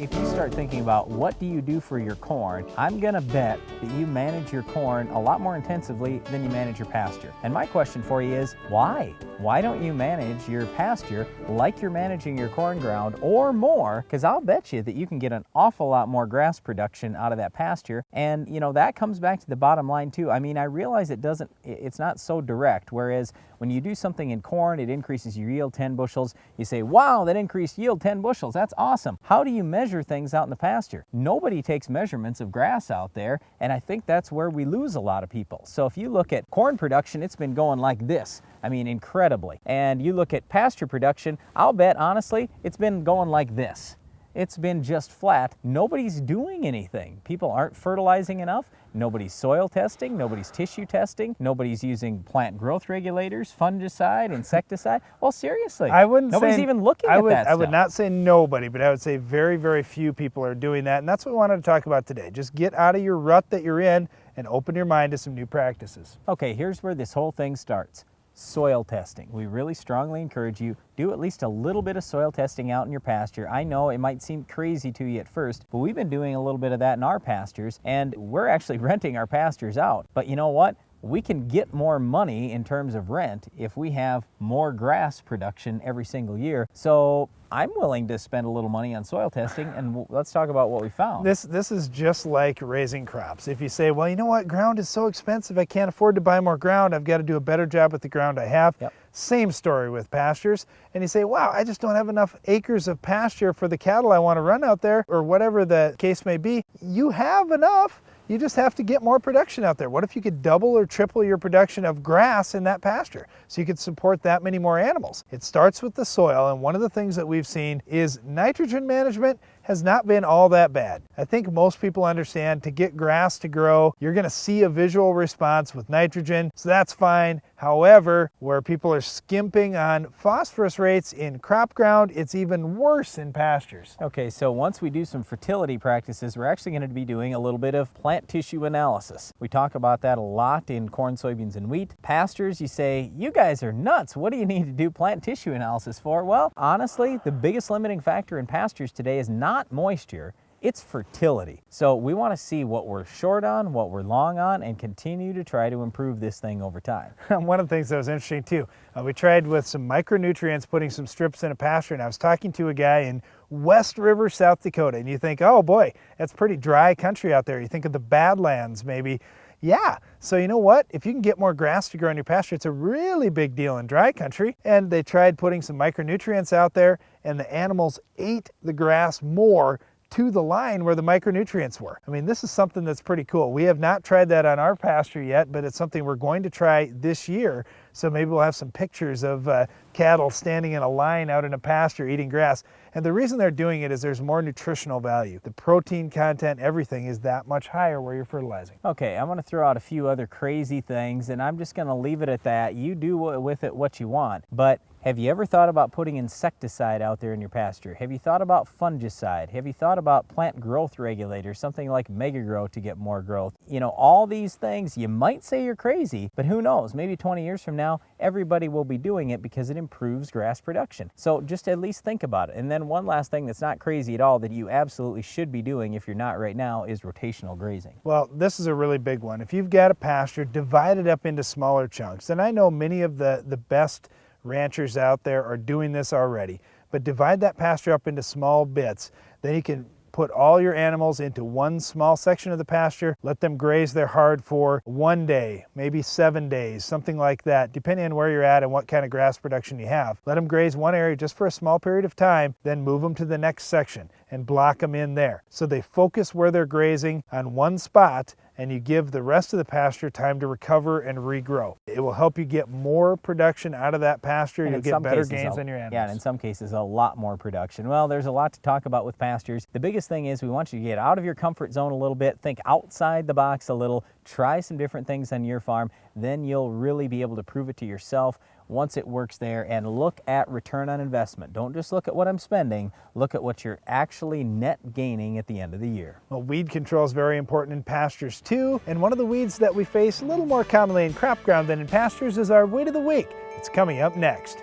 if you start thinking about what do you do for your corn, I'm gonna bet that you manage your corn a lot more intensively than you manage your pasture. And my question for you is, why? Why don't you manage your pasture like you're managing your corn ground or more? Because I'll bet you that you can get an awful lot more grass production out of that pasture. And you know, that comes back to the bottom line too. I mean, I realize it's not so direct, whereas when you do something in corn, it increases your yield 10 bushels. You say, wow, that increased yield 10 bushels. That's awesome. How do you measure things out in the pasture? Nobody takes measurements of grass out there, and I think that's where we lose a lot of people. So if you look at corn production, it's been going like this. I mean, incredibly. And you look at pasture production, I'll bet, honestly, it's been going like this. It's been just flat. Nobody's doing anything. People aren't fertilizing enough. Nobody's soil testing. Nobody's tissue testing. Nobody's using plant growth regulators, fungicide, insecticide. Well, seriously, nobody's even looking at that stuff. I would not say nobody, but I would say very, very few people are doing that. And that's what we wanted to talk about today. Just get out of your rut that you're in and open your mind to some new practices. Okay, here's where this whole thing starts. Soil testing. We really strongly encourage you, do at least a little bit of soil testing out in your pasture. I know it might seem crazy to you at first, but we've been doing a little bit of that in our pastures, and we're actually renting our pastures out. But you know what? We can get more money in terms of rent if we have more grass production every single year. So I'm willing to spend a little money on soil testing, and let's talk about what we found. This is just like raising crops. If you say, well, you know what, ground is so expensive, I can't afford to buy more ground, I've got to do a better job with the ground I have. Yep. Same story with pastures. And you say, wow, I just don't have enough acres of pasture for the cattle I want to run out there, or whatever the case may be. You have enough. You just have to get more production out there. What if you could double or triple your production of grass in that pasture so you could support that many more animals? It starts with the soil, and one of the things that we've seen is nitrogen management has not been all that bad. I think most people understand to get grass to grow, you're going to see a visual response with nitrogen, so that's fine. However, where people are skimping on phosphorus rates in crop ground, it's even worse in pastures. Okay, so once we do some fertility practices, we're actually going to be doing a little bit of plant tissue analysis. We talk about that a lot in corn, soybeans, and wheat. Pastures, you say, you guys are nuts. What do you need to do plant tissue analysis for? Well, honestly, the biggest limiting factor in pastures today is not moisture, it's fertility. So we want to see what we're short on, what we're long on, and continue to try to improve this thing over time. One of the things that was interesting too, we tried with some micronutrients, putting some strips in a pasture, and I was talking to a guy in West River, South Dakota, and you think, oh boy, that's pretty dry country out there. You think of the Badlands maybe. Yeah, so you know what? If you can get more grass to grow in your pasture, it's a really big deal in dry country. And they tried putting some micronutrients out there, and the animals ate the grass more to the line where the micronutrients were. I mean, this is something that's pretty cool. We have not tried that on our pasture yet, but it's something we're going to try this year. So maybe we'll have some pictures of cattle standing in a line out in a pasture eating grass. And the reason they're doing it is there's more nutritional value. The protein content, everything is that much higher where you're fertilizing. Okay, I'm going to throw out a few other crazy things, and I'm just going to leave it at that. You do with it what you want. But have you ever thought about putting insecticide out there in your pasture? Have you thought about fungicide? Have you thought about plant growth regulators, something like Mega-Grow to get more growth? You know, all these things, you might say you're crazy, but who knows? Maybe 20 years from now, everybody will be doing it because it improves grass production. So just at least think about it. And then one last thing that's not crazy at all that you absolutely should be doing if you're not right now is rotational grazing. Well, this is a really big one. If you've got a pasture, divide it up into smaller chunks. And I know many of the best ranchers out there are doing this already, but divide that pasture up into small bits. Then you can put all your animals into one small section of the pasture, let them graze their hard for 1 day, maybe 7 days, something like that, depending on where you're at and what kind of grass production you have. Let them graze one area just for a small period of time, then move them to the next section and block them in there. So they focus where they're grazing on one spot, and you give the rest of the pasture time to recover and regrow. It will help you get more production out of that pasture. You'll get better gains on your animals. Yeah, and in some cases, a lot more production. Well, there's a lot to talk about with pastures. The biggest thing is we want you to get out of your comfort zone a little bit, think outside the box a little, try some different things on your farm. Then you'll really be able to prove it to yourself once it works there, and look at return on investment. Don't just look at what I'm spending, look at what you're actually net gaining at the end of the year. Well, weed control is very important in pastures too, and one of the weeds that we face a little more commonly in crop ground than in pastures is our weed of the week. It's coming up next.